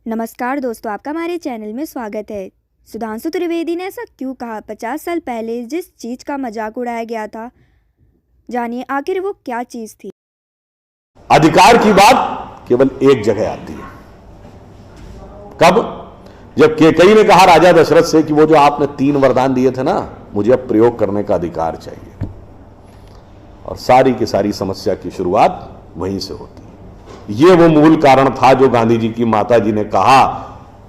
नमस्कार दोस्तों, आपका हमारे चैनल में स्वागत है। सुधांशु त्रिवेदी ने ऐसा क्यों कहा? 50 साल पहले जिस चीज़ का मजाक उड़ाया गया था, जानिए आखिर वो क्या चीज़ थी। अधिकार की बात केवल एक जगह आती है। कब? जब कैकेयी ने कहा राजा दशरथ से कि वो जो आपने 3 वरदान दिए थे ना, मुझे अब प्रयोग करने का अधिकार चाहिए। और सारी की सारी समस्या की शुरुआत वहीं से होती है। ये वो मूल कारण था जो गांधी जी की माता जी ने कहा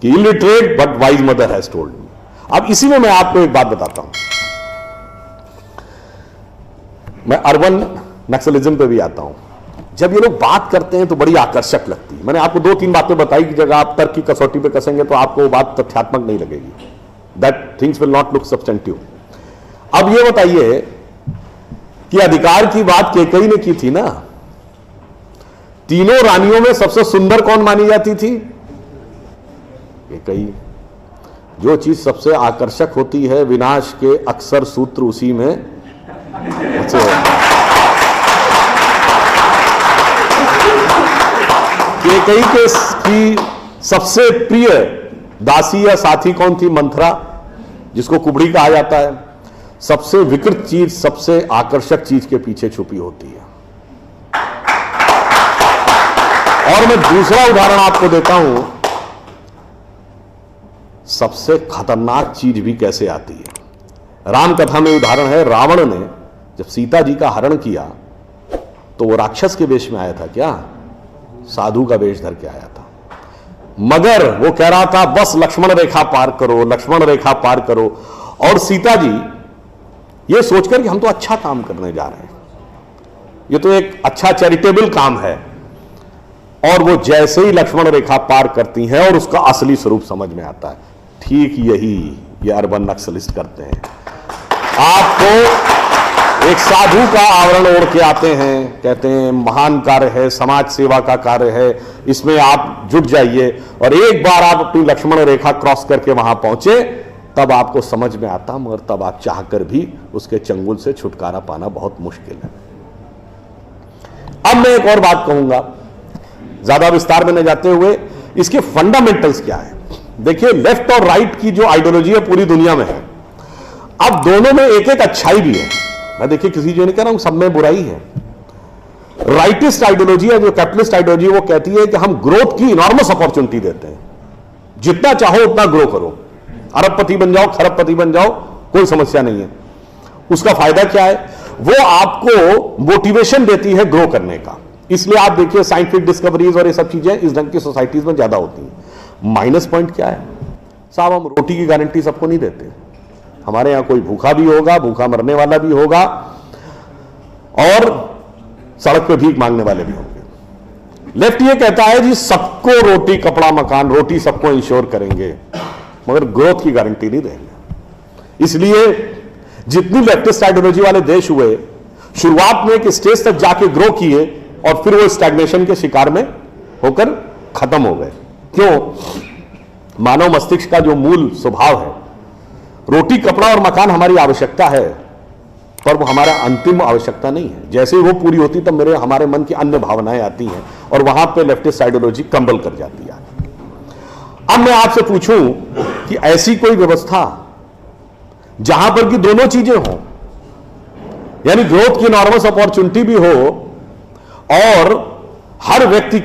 कि illiterate but wise mother has told me. अब इसी में मैं आपको एक बात बताता हूं। मैं अर्बन नक्सलिज्म पे भी आता हूं। जब ये लोग बात करते हैं तो बड़ी आकर्षक लगती है। मैंने आपको 2-3 बातें बताई कि जगह आप तर्क की कसौटी पे कसेंगे तो आपको वो बात तथ्यात्मक नहीं लगेगी। That things will not look substantive. अब ये बताइए कि अधिकार की बात कैकेयी ने की थी ना। तीनों रानियों में सबसे सुंदर कौन मानी जाती थी? कैकेयी। जो चीज सबसे आकर्षक होती है, विनाश के अक्सर सूत्र उसी में होते हैं। कैकेयी की सबसे प्रिय दासी या साथी कौन थी? मंथरा, जिसको कुबड़ी कहा जाता है। सबसे विकृत चीज सबसे आकर्षक चीज के पीछे छुपी होती है। और मैं दूसरा उदाहरण आपको देता हूं, सबसे खतरनाक चीज भी कैसे आती है। राम कथा में उदाहरण है, रावण ने जब सीता जी का हरण किया तो वो राक्षस के वेश में आया था क्या? साधु का वेश धर के आया था। मगर वो कह रहा था बस लक्ष्मण रेखा पार करो, लक्ष्मण रेखा पार करो। और सीता जी ये सोचकर कि हम तो अच्छा काम करने जा रहे हैं, ये तो एक अच्छा चैरिटेबल काम है, और वो जैसे ही लक्ष्मण रेखा पार करती हैं और उसका असली स्वरूप समझ में आता है। ठीक यही ये अर्बन नक्सलिस्ट करते हैं। आपको एक साधु का आवरण ओढ़ के आते हैं, कहते हैं महान कार्य है, समाज सेवा का कार्य है, इसमें आप जुट जाइए। और एक बार आप अपनी लक्ष्मण रेखा क्रॉस करके वहां पहुंचे तब आपको समझ में आता, मगर तब आप चाहकर भी उसके चंगुल से छुटकारा पाना बहुत मुश्किल है। अब मैं एक और बात कहूंगा, ज्यादा विस्तार में न जाते हुए, इसके फंडामेंटल्स क्या है। देखिए, लेफ्ट और राइट की जो आइडियोलॉजी है पूरी दुनिया में है। अब दोनों में एक एक अच्छाई भी है। मैं देखिए किसी जो नहीं कह रहा हूं सब में बुराई है। राइटिस्ट आइडियोलॉजी है, जो कैपिटलिस्ट आइडियोलॉजी, वो कहती है कि हम ग्रोथ की इनॉर्मस अपॉर्चुनिटी देते हैं, जितना चाहो उतना ग्रो करो, अरबपति बन जाओ, खरबपति बन जाओ, कोई समस्या नहीं है। उसका फायदा क्या है? वो आपको मोटिवेशन देती है ग्रो करने का। इसलिए आप देखिए साइंटिफिक डिस्कवरीज और ये सब चीजें इस ढंग की सोसाइटीज में ज्यादा होती हैं। माइनस पॉइंट क्या है साहब? हम रोटी की गारंटी सबको नहीं देते। हमारे यहां कोई भूखा भी होगा, भूखा मरने वाला भी होगा, और सड़क पे भीख मांगने वाले भी होंगे। लेफ्ट ये कहता है जी सबको रोटी, कपड़ा, मकान, रोटी सबको इंश्योर करेंगे, मगर ग्रोथ की गारंटी नहीं देंगे। इसलिए जितनी लेफ्टिस्ट आइडियोलॉजी वाले देश हुए, शुरुआत में एक स्टेज तक जाके ग्रो किए और फिर वो स्टैग्नेशन के शिकार में होकर खत्म हो गए। क्यों? मानव मस्तिष्क का जो मूल स्वभाव है, रोटी, कपड़ा और मकान हमारी आवश्यकता है, पर वो हमारा अंतिम आवश्यकता नहीं है। जैसे ही वो पूरी होती तब हमारे मन की अन्य भावनाएं आती हैं और वहां पे लेफ्टिस्ट आइडियोलॉजी कंबल कर जाती है। अब मैं आपसे पूछूं कि ऐसी कोई व्यवस्था जहां पर कि दोनों चीजें हो, यानी ग्रोथ की नॉर्मस अपॉर्चुनिटी भी हो और हर व्यक्ति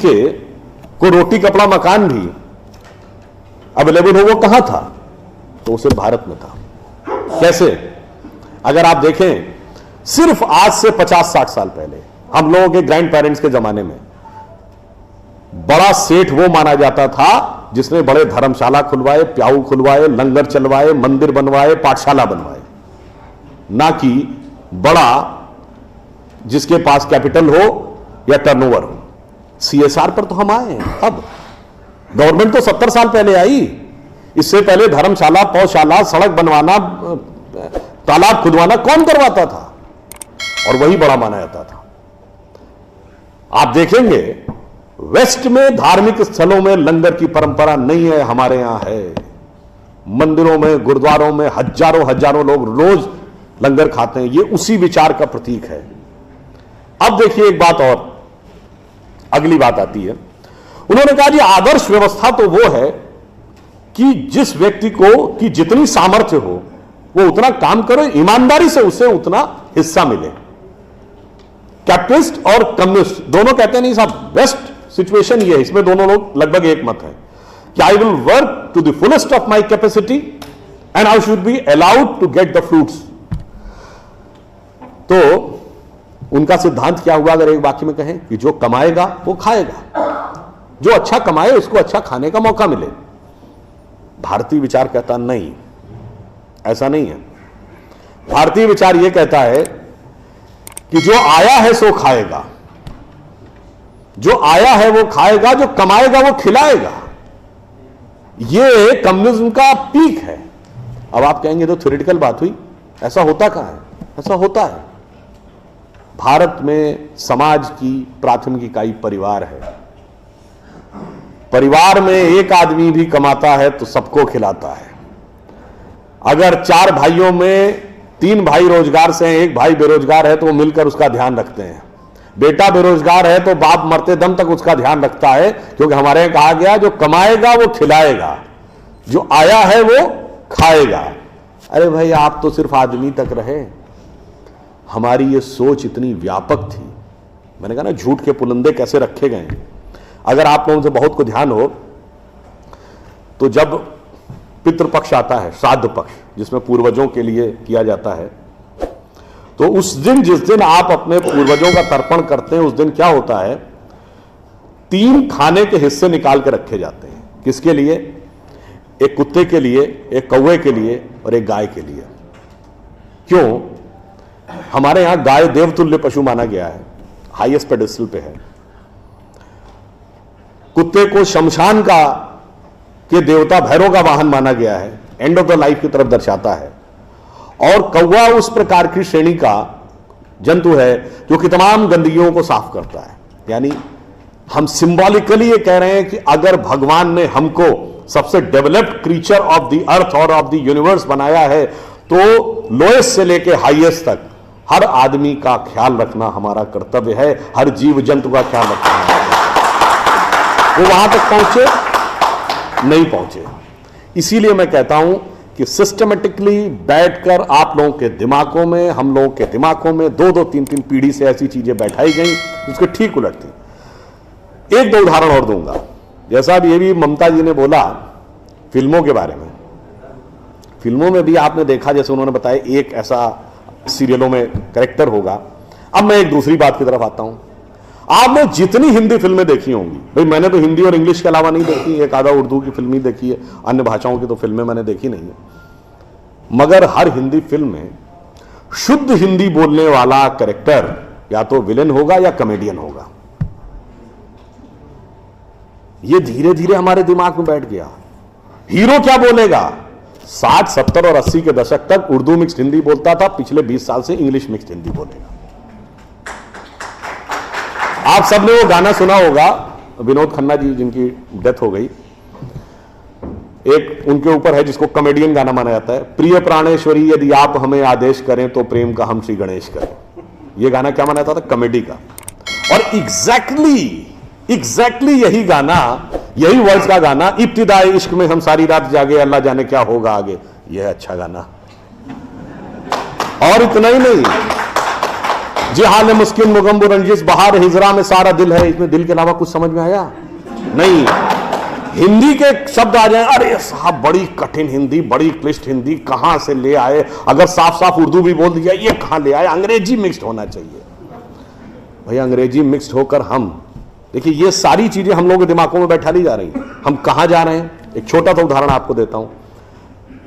को रोटी, कपड़ा, मकान भी अवेलेबल हो, वो कहां था? तो उसे भारत में था। कैसे? अगर आप देखें, सिर्फ आज से 50-60 साल पहले हम लोगों के ग्रैंड पेरेंट्स के जमाने में बड़ा सेठ वो माना जाता था जिसने बड़े धर्मशाला खुलवाए, प्याऊ खुलवाए, लंगर चलवाए, मंदिर बनवाए, पाठशाला बनवाए, ना कि बड़ा जिसके पास कैपिटल हो या टर्नओवर हो। सीएसआर पर तो हम आए हैं। अब गवर्नमेंट तो 70 साल पहले आई। इससे पहले धर्मशाला, पौशाला, सड़क बनवाना, तालाब खुदवाना कौन करवाता था? और वही बड़ा माना जाता था। आप देखेंगे वेस्ट में धार्मिक स्थलों में लंगर की परंपरा नहीं है, हमारे यहां है। मंदिरों में, गुरुद्वारों में हजारों हजारों लोग रोज लंगर खाते हैं। ये उसी विचार का प्रतीक है। अब देखिए एक बात और, अगली बात आती है, उन्होंने कहा जी आदर्श व्यवस्था तो वो है कि जिस व्यक्ति को की जितनी सामर्थ्य हो वो उतना काम करो, ईमानदारी से उसे उतना हिस्सा मिले। कैपिटलिस्ट और कम्युनिस्ट दोनों कहते हैं नहीं साहब, बेस्ट सिचुएशन ये है, इसमें दोनों लोग लगभग एक मत है कि I will work to the fullest of my capacity and I should be allowed to get the fruits. तो उनका सिद्धांत क्या हुआ अगर एक वाक्य में कहें कि जो कमाएगा वो खाएगा, जो अच्छा कमाए उसको अच्छा खाने का मौका मिले। भारतीय विचार कहता नहीं, ऐसा नहीं है। भारतीय विचार यह कहता है कि जो आया है सो खाएगा, जो आया है वो खाएगा, जो कमाएगा वो खिलाएगा। यह कम्युनिज्म का पीक है। अब आप कहेंगे तो थ्योरेटिकल बात हुई, ऐसा होता कहां है? ऐसा होता है। भारत में समाज की प्राथमिक इकाई परिवार है। परिवार में एक आदमी भी कमाता है तो सबको खिलाता है। अगर 4 भाइयों में 3 भाई रोजगार से हैं, एक भाई बेरोजगार है तो वो मिलकर उसका ध्यान रखते हैं। बेटा बेरोजगार है तो बाप मरते दम तक उसका ध्यान रखता है, क्योंकि हमारे यहां कहा गया जो कमाएगा वो खिलाएगा, जो आया है वो खाएगा। अरे भाई आप तो सिर्फ आदमी तक रहे, हमारी ये सोच इतनी व्यापक थी। मैंने कहा ना झूठ के पुलंदे कैसे रखे गए। अगर आप लोगों से बहुत को ध्यान हो तो जब पितृपक्ष आता है, श्राद्ध पक्ष जिसमें पूर्वजों के लिए किया जाता है, तो उस दिन जिस दिन आप अपने पूर्वजों का तर्पण करते हैं उस दिन क्या होता है, 3 खाने के हिस्से निकाल के रखे जाते हैं। किसके लिए? एक कुत्ते के लिए, एक कौवे के लिए और एक गाय के लिए। क्यों? हमारे यहां गाय देवतुल्य पशु माना गया है, हाईएस्ट पेडेस्टल पे है। कुत्ते को शमशान का के देवता भैरव का वाहन माना गया है, एंड ऑफ द लाइफ की तरफ दर्शाता है। और कौवा उस प्रकार की श्रेणी का जंतु है जो कि तमाम गंदगियों को साफ करता है। यानी हम सिंबॉलिकली ये कह रहे हैं कि अगर भगवान ने हमको सबसे developed creature of the earth और ऑफ द यूनिवर्स बनाया है तो लोएस्ट से लेके हाईएस्ट तक हर आदमी का ख्याल रखना हमारा कर्तव्य है, हर जीव जंतु का ख्याल रखना है। वो वहां तक पहुंचे नहीं पहुंचे। इसीलिए मैं कहता हूं कि सिस्टमेटिकली बैठकर आप लोगों के दिमागों में, हम लोगों के दिमागों में 2-2, 3-3 पीढ़ी से ऐसी चीजें बैठाई गई उसके ठीक उलट थी। 1-2 उदाहरण और दूंगा। जैसा अब ये भी ममता जी ने बोला फिल्मों के बारे में, फिल्मों में भी आपने देखा, जैसे उन्होंने बताया एक ऐसा सीरियलों में कैरेक्टर होगा। अब मैं एक दूसरी बात की तरफ आता हूं। आपने जितनी हिंदी फिल्में देखी होंगी, भाई मैंने तो हिंदी और इंग्लिश के अलावा नहीं देखी, एक आधा उर्दू की फिल्म ही देखी है, अन्य भाषाओं की तो फिल्में मैंने देखी नहीं है। मगर हर हिंदी फिल्म में शुद्ध हिंदी बोलने वाला कैरेक्टर या तो विलेन होगा या कॉमेडियन होगा। ये धीरे धीरे हमारे दिमाग में बैठ गया। हीरो क्या बोलेगा? 60, 70 और 80 के दशक तक उर्दू मिक्स्ड हिंदी बोलता था, पिछले 20 साल से इंग्लिश मिक्स्ड हिंदी बोलेगा। आप सबने वो गाना सुना होगा, विनोद खन्ना जी जिनकी डेथ हो गई, एक उनके ऊपर है जिसको कॉमेडियन गाना माना जाता है, प्रिय प्राणेश्वरी यदि आप हमें आदेश करें तो प्रेम का हम श्री गणेश करें। ये गाना क्या माना जाता था? कॉमेडी का। और एग्जैक्टली यही गाना, यही वर्ड्स का गाना, इब्तिदाई इश्क में हम सारी रात जागे अल्लाह जाने क्या होगा आगे, यह अच्छा गाना। और इतना ही नहीं, जिहान मुस्किन मुगम्बुर रंजिश बहार हिजरा में सारा दिल है, इसमें दिल के अलावा कुछ समझ में आया नहीं। हिंदी के शब्द आ जाए, अरे साहब बड़ी कठिन हिंदी, बड़ी क्लिष्ट हिंदी कहां से ले आए, अगर साफ साफ उर्दू भी बोल दिया ये कहां ले आए, अंग्रेजी मिक्स्ड होना चाहिए। भाई अंग्रेजी मिक्स्ड होकर हम देखिए ये सारी चीजें हम लोगों के दिमागों में बैठा ली जा रही हैं। हम कहां जा रहे हैं? एक छोटा सा उदाहरण आपको देता हूं।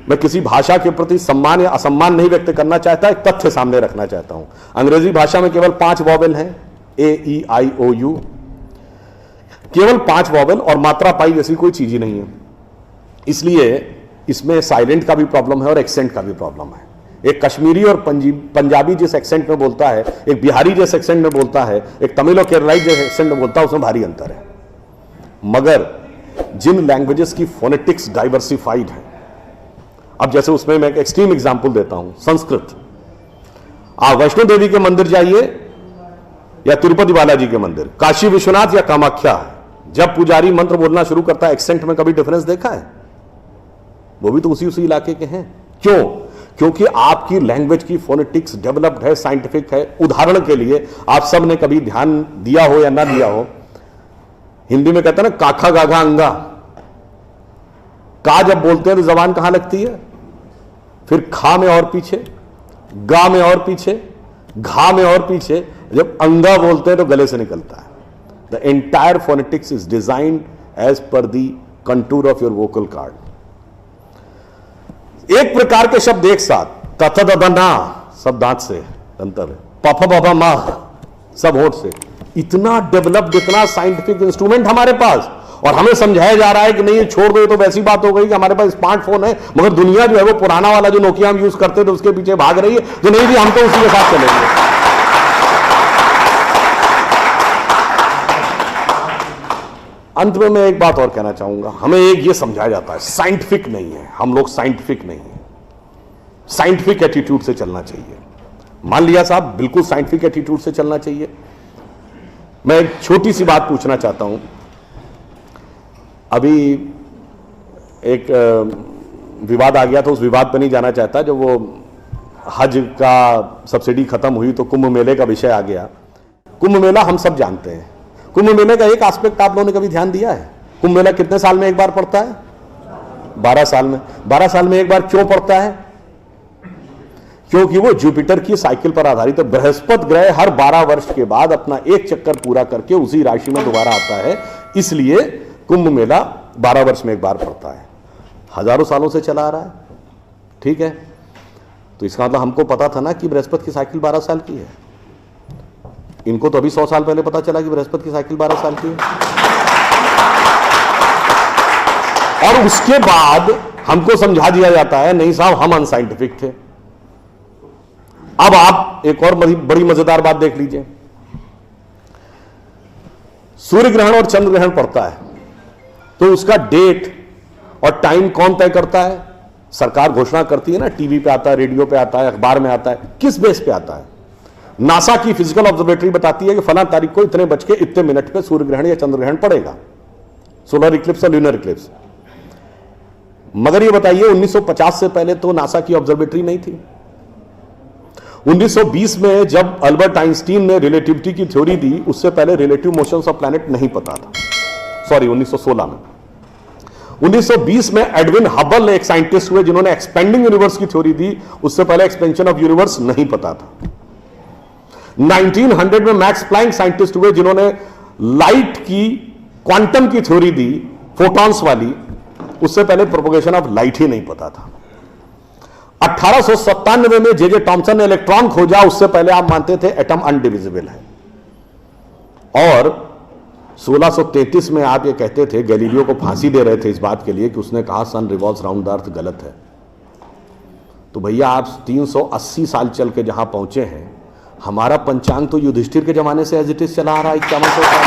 मैं किसी भाषा के प्रति सम्मान या असम्मान नहीं व्यक्त करना चाहता, एक तथ्य सामने रखना चाहता हूं। अंग्रेजी भाषा में केवल 5 वॉवेल हैं, AEIOU, केवल 5 वॉवेल, और मात्रा पाई जैसी कोई चीज ही नहीं है। इसलिए इसमें साइलेंट का भी प्रॉब्लम है और एक्सेंट का भी प्रॉब्लम है। एक कश्मीरी और पंजाबी जिस एक्सेंट में बोलता है, एक बिहारी जिस एक्सेंट में बोलता है, एक तमिल और केरलाई जिस एक्सेंट में बोलता है, उसमें भारी अंतर है। मगर जिन लैंग्वेजेस की फोनेटिक्स डाइवर्सिफाइड है, अब जैसे उसमें मैं एक एक्सट्रीम एग्जांपल देता हूं, संस्कृत। आप वैष्णो देवी के मंदिर जाइए या तिरुपति बालाजी के मंदिर, काशी विश्वनाथ या कामाख्या, जब पुजारी मंत्र बोलना शुरू करता है, एक्सेंट में कभी डिफरेंस देखा है? वो भी तो उसी इलाके के हैं। क्यों? क्योंकि आपकी लैंग्वेज की फोनेटिक्स डेवलप्ड है, साइंटिफिक है। उदाहरण के लिए आप सब ने कभी ध्यान दिया हो या ना दिया हो, हिंदी में कहते हैं ना काखा गाघा अंगा। का जब बोलते हैं तो जबान कहां लगती है? फिर खा में और पीछे, गा में और पीछे, घा में और पीछे। जब अंगा बोलते हैं तो गले से निकलता है। The entire phonetics is designed as per the contour of your vocal cord. एक प्रकार के शब्द एक साथ, तथ दना सब दांत से, दंतव, पफ बबा मा सब होठ से। इतना डेवलप्ड, इतना साइंटिफिक इंस्ट्रूमेंट हमारे पास, और हमें समझाया जा रहा है कि नहीं छोड़ दो, तो वैसी बात हो गई कि हमारे पास स्मार्टफोन है, मगर दुनिया जो है वो पुराना वाला जो नोकिया हम यूज करते थे उसके पीछे भाग रही है। तो नहीं भी, हम तो उसी के साथ चलेंगे। अंत में मैं एक बात और कहना चाहूंगा, हमें एक ये समझाया जाता है साइंटिफिक नहीं है, हम लोग साइंटिफिक नहीं है। साइंटिफिक एटीट्यूड से चलना चाहिए। मान लिया साहब, बिल्कुल साइंटिफिक एटीट्यूड से चलना चाहिए। मैं एक छोटी सी बात पूछना चाहता हूं। अभी एक विवाद आ गया था, उस विवाद पर नहीं जाना चाहता। जब वो हज का सब्सिडी खत्म हुई तो कुंभ मेले का विषय आ गया। कुंभ मेला हम सब जानते हैं। कुंभ मेले का एक एस्पेक्ट आप लोगों ने कभी ध्यान दिया है? कुंभ मेला कितने साल में एक बार पड़ता है? 12 साल में। 12 साल में एक बार क्यों पड़ता है? क्योंकि वो जुपिटर की साइकिल पर आधारित है। बृहस्पति ग्रह हर 12 वर्ष के बाद अपना एक चक्कर पूरा करके उसी राशि में दोबारा आता है, इसलिए कुंभ मेला 12 वर्ष में एक बार पड़ता है। हजारों सालों से चला आ रहा है, ठीक है। तो इसका मतलब हमको पता था ना कि बृहस्पति की साइकिल 12 साल की है। इनको तो अभी 100 साल पहले पता चला कि बृहस्पति की साइकिल 12 साल की है। और उसके बाद हमको समझा दिया जाता है नहीं साहब हम अनसाइंटिफिक थे। अब आप एक और बड़ी मजेदार बात देख लीजिए। सूर्य ग्रहण और चंद्र ग्रहण पड़ता है तो उसका डेट और टाइम कौन तय करता है? सरकार घोषणा करती है ना, टीवी पे आता है, रेडियो पे आता है, अखबार में आता है। किस बेस पे आता है? नासा की फिजिकल ऑब्जर्वेटरी बताती है कि फला तारीख को इतने बज के इतने मिनट पे सूर्य ग्रहण या चंद्र ग्रहण पड़ेगा, सोलर इक्लिप्स और ल्यूनर इक्लिप्स। मगर ये बताइए 1950 से पहले तो नासा की ऑब्जर्वेटरी नहीं थी। 1920 में जब अल्बर्ट आइंस्टीन ने रिलेटिविटी की थ्योरी दी, उससे पहले रिलेटिव मोशंस ऑफ प्लैनेट नहीं पता था। सॉरी, 1916 में। 1920 में एडविन हबल एक साइंटिस्ट हुए जिन्होंने एक्सपेंडिंग यूनिवर्स की थ्योरी दी, उससे पहले एक्सपेंशन ऑफ यूनिवर्स नहीं पता था। 1900 में मैक्स प्लैंक साइंटिस्ट हुए जिन्होंने लाइट की क्वांटम की थ्योरी दी, फोटॉन्स वाली, उससे पहले प्रोपगेशन ऑफ लाइट ही नहीं पता था। 1897 में जे टॉमसन ने इलेक्ट्रॉन खोजा, उससे पहले आप मानते थे एटम अनडिविजिबल है। और 1633 में आप ये कहते थे, गैलीलियो को फांसी दे रहे थे इस बात के लिए कि उसने कहा सन रिवॉल्व्स राउंड द अर्थ गलत है। तो भैया आप 380 साल चल के जहां पहुंचे हैं, हमारा पंचांग तो युधिष्ठिर के जमाने से एज इट इज चला आ रहा है 5100 साल।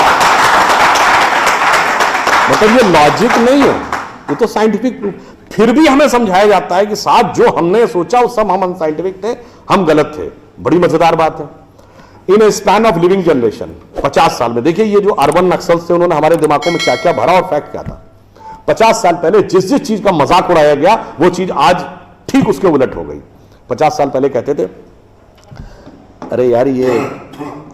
मतलब ये लॉजिक नहीं है, ये तो साइंटिफिक प्रूफ। फिर भी हमें समझाया जाता है कि साहब जो हमने सोचा वो सब हम अनसाइंटिफिक थे, हम गलत थे। बड़ी मजेदार बात है। इन ए स्पैन ऑफ लिविंग जनरेशन 50 साल में, देखिए ये जो अर्बन नक्सल्स थे उन्होंने हमारे दिमागों में क्या क्या भरा और फैक्ट क्या था। 50 साल पहले जिस जिस चीज का मजाक उड़ाया गया वो चीज आज ठीक उसके उलट हो गई। 50 साल पहले कहते थे अरे यार ये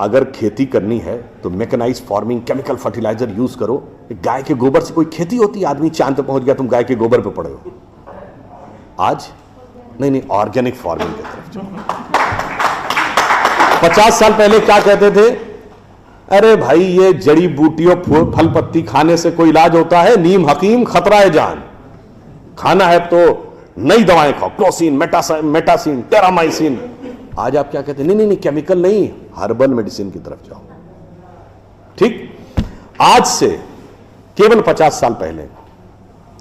अगर खेती करनी है तो mechanised farming, chemical fertiliser use करो। गाय के गोबर से कोई खेती होती है? आदमी चांद पे पहुंच गया, तुम गाय के गोबर पे पड़े हो। आज नहीं, ऑर्गेनिक फार्मिंग की तरफ चलो। 50 साल पहले क्या कहते थे? अरे भाई ये जड़ी बूटियों फल पत्ती खाने से कोई इलाज होता है? नीम हकीम खतरा है जान। खाना है तो नई दवाएं खाओ, क्लोसिन, मेटासिन, टेरामाइसिन। आज आप क्या कहते हैं? नहीं, केमिकल नहीं, हर्बल मेडिसिन की तरफ जाओ। ठीक, आज से केवल 50 साल पहले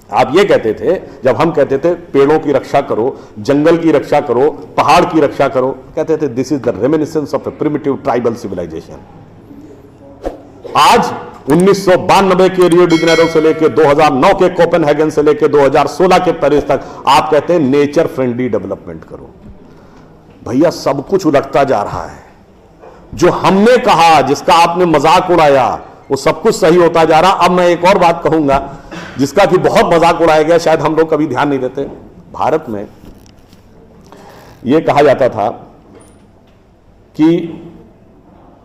आप ये कहते थे, जब हम कहते थे पेड़ों की रक्षा करो, जंगल की रक्षा करो, पहाड़ की रक्षा करो, कहते थे this is the reminiscence of a primitive tribal civilisation. आज 1992 के रियो डी जेनेरो से लेकर 2009 के कोपेनहेगन से लेकर 2016 के पेरिस तक आप कहते हैं नेचर फ्रेंडली डेवलपमेंट करो। भैया सब कुछ उलटता जा रहा है। जो हमने कहा, जिसका आपने मजाक उड़ाया, वो सब कुछ सही होता जा रहा। अब मैं एक और बात कहूंगा जिसका कि बहुत मजाक उड़ाया गया, शायद हम लोग कभी ध्यान नहीं देते। भारत में यह कहा जाता था कि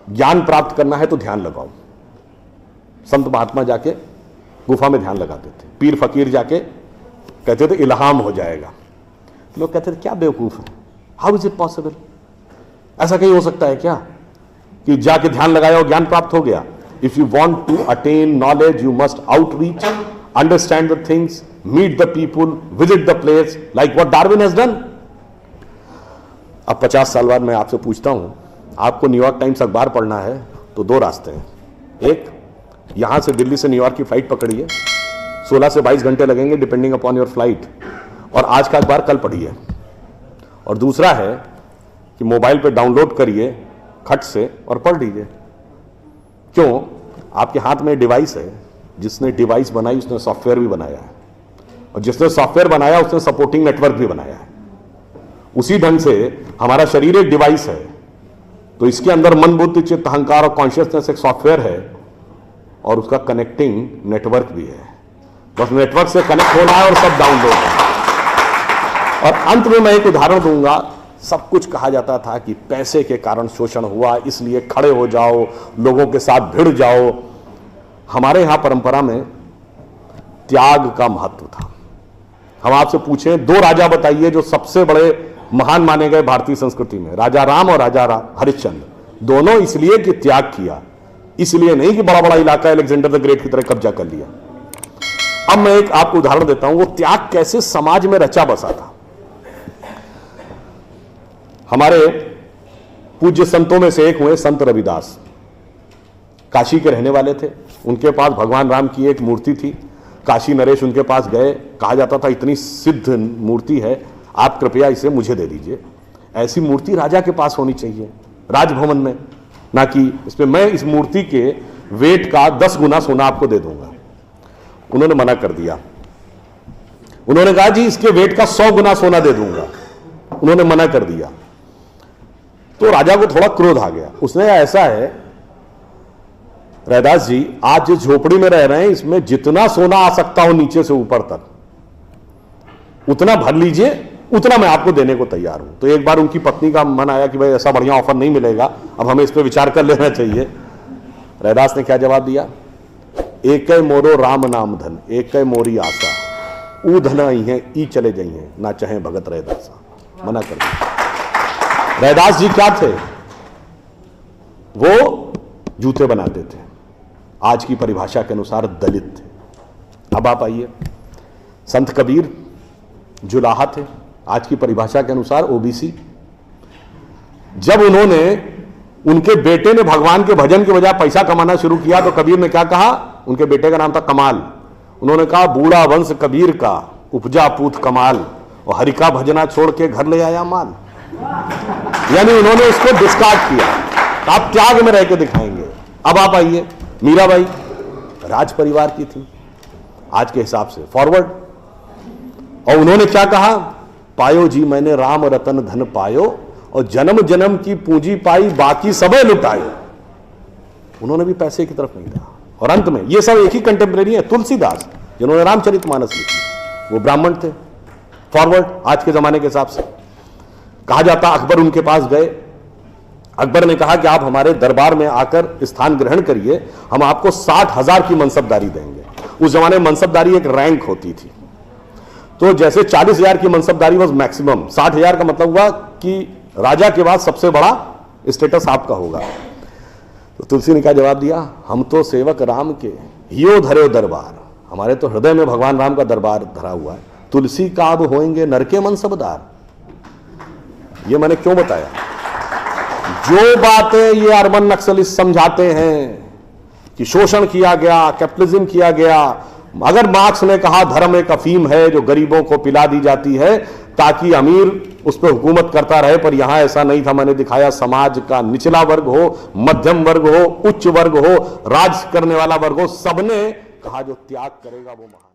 ज्ञान प्राप्त करना है तो ध्यान लगाओ। संत महात्मा जाके गुफा में ध्यान लगाते थे, पीर फकीर जाके कहते थे इल्हाम हो जाएगा। तो लोग कहते थे क्या बेवकूफ है, हाउ इज इट पॉसिबल, ऐसा कहीं हो सकता है क्या कि जाके ध्यान लगाया और ज्ञान प्राप्त हो गया। If you want to attain knowledge you must outreach, understand the things, meet the people, visit the place, like what Darwin has done. अब 50 साल बाद मैं आपसे पूछता हूं, आपको न्यूयॉर्क टाइम्स अखबार पढ़ना है तो दो रास्ते हैं। एक, यहां से दिल्ली से न्यूयॉर्क की फ्लाइट पकड़िए, 16 से 22 घंटे लगेंगे डिपेंडिंग अपॉन योर फ्लाइट, और आज का अखबार कल पढ़िए। और दूसरा है कि मोबाइल पे डाउनलोड करिए खट से और पढ़ लीजिए। क्यों? आपके हाथ में डिवाइस है, जिसने डिवाइस बनाई उसने सॉफ्टवेयर भी बनाया है, और जिसने सॉफ्टवेयर बनाया उसने सपोर्टिंग नेटवर्क भी बनाया है। उसी ढंग से हमारा शरीर एक डिवाइस है, तो इसके अंदर मन, बुद्धि, चित्त, अहंकार और कॉन्शियसनेस एक सॉफ्टवेयर है, और उसका कनेक्टिंग नेटवर्क भी है। बस नेटवर्क से कनेक्ट होना है और सब डाउनलोड है। और अंत में मैं एक उदाहरण दूंगा। सब कुछ कहा जाता था कि पैसे के कारण शोषण हुआ, इसलिए खड़े हो जाओ, लोगों के साथ भिड़ जाओ। हमारे यहां परंपरा में त्याग का महत्व था। हम आपसे पूछें, दो राजा बताइए जो सबसे बड़े महान माने गए भारतीय संस्कृति में, राजा राम और राजा हरिश्चंद्र। दोनों इसलिए कि त्याग किया, इसलिए नहीं कि बड़ा बड़ा इलाका अलेक्जेंडर द ग्रेट की तरह कब्जा कर लिया। अब मैं एक आपको उदाहरण देता हूं, वो त्याग कैसे समाज में रचा बसा था। हमारे पूज्य संतों में से एक हुए संत रविदास, काशी के रहने वाले थे। उनके पास भगवान राम की एक मूर्ति थी। काशी नरेश उनके पास गए, कहा जाता था इतनी सिद्ध मूर्ति है, आप कृपया इसे मुझे दे दीजिए। ऐसी मूर्ति राजा के पास होनी चाहिए राजभवन में, ना कि इसमें मैं इस मूर्ति के वेट का 10 गुना सोना आपको दे दूंगा। उन्होंने मना कर दिया। उन्होंने कहा जी इसके वेट का 100 गुना सोना दे दूंगा। उन्होंने मना कर दिया। तो राजा को थोड़ा क्रोध आ गया। उसने, ऐसा है रैदास जी, आप जिस झोपड़ी में रह रहे हैं इसमें जितना सोना आ सकता हो नीचे से ऊपर तक उतना भर लीजिए, उतना मैं आपको देने को तैयार हूं। तो एक बार उनकी पत्नी का मन आया कि भाई ऐसा बढ़िया ऑफर नहीं मिलेगा, अब हमें इस पर विचार कर लेना चाहिए। रैदास ने क्या जवाब दिया? एक मोरो राम नाम धन, एक मोरी आशा, ऊ धन आई है ई चले जाइए, ना चाहे भगत रैदासा। मना कर दिया। रैदास जी क्या थे? वो जूते बनाते थे, आज की परिभाषा के अनुसार दलित थे। अब आप आइए, संत कबीर जुलाहा थे, आज की परिभाषा के अनुसार ओबीसी। जब उनके बेटे ने भगवान के भजन के बजाय पैसा कमाना शुरू किया तो कबीर ने क्या कहा? उनके बेटे का नाम था कमाल। उन्होंने कहा बूढ़ा वंश कबीर का, उपजा पूत कमाल, और हरि का भजना छोड़ के घर ले आया माल। यानी उन्होंने उसको डिस्कार्ड किया। आप त्याग में रह के दिखाएंगे। अब आप आइए, मीराबाई राज परिवार की थी आज के हिसाब से, फॉरवर्ड। और उन्होंने क्या कहा? पायो जी मैंने राम रतन धन पायो, और जन्म जन्म की पूंजी पाई बाकी सबे लुटायो। उन्होंने भी पैसे की तरफ नहीं था। और अंत में ये सब एक ही कंटेम्परेरी है, तुलसीदास जिन्होंने रामचरितमानस लिखी, वो ब्राह्मण थे, फॉरवर्ड आज के जमाने के हिसाब से। कहा जाता अकबर उनके पास गए। अकबर ने कहा कि आप हमारे दरबार में आकर स्थान ग्रहण करिए, हम आपको 60,000 की मनसबदारी देंगे। उस जमाने में मनसबदारी एक रैंक होती थी। तो जैसे 40,000 की मनसबदारी वॉज मैक्सिमम, 60,000 का मतलब हुआ कि राजा के बाद सबसे बड़ा स्टेटस आपका होगा। तो तुलसी ने क्या जवाब दिया? हम तो सेवक राम के हियो धरे दरबार, हमारे तो हृदय में भगवान राम का दरबार धरा हुआ है। तुलसी का अब होएंगे नरके मनसबदार। ये मैंने क्यों बताया? जो बातें ये अर्बन नक्सलिस्ट समझाते हैं कि शोषण किया गया, कैपिटलिज्म किया गया, अगर मार्क्स ने कहा धर्म एक अफीम है जो गरीबों को पिला दी जाती है ताकि अमीर उस पर हुकूमत करता रहे, पर यहां ऐसा नहीं था। मैंने दिखाया समाज का निचला वर्ग हो, मध्यम वर्ग हो, उच्च वर्ग हो, राज करने वाला वर्ग हो, सबने कहा जो त्याग करेगा वो महान।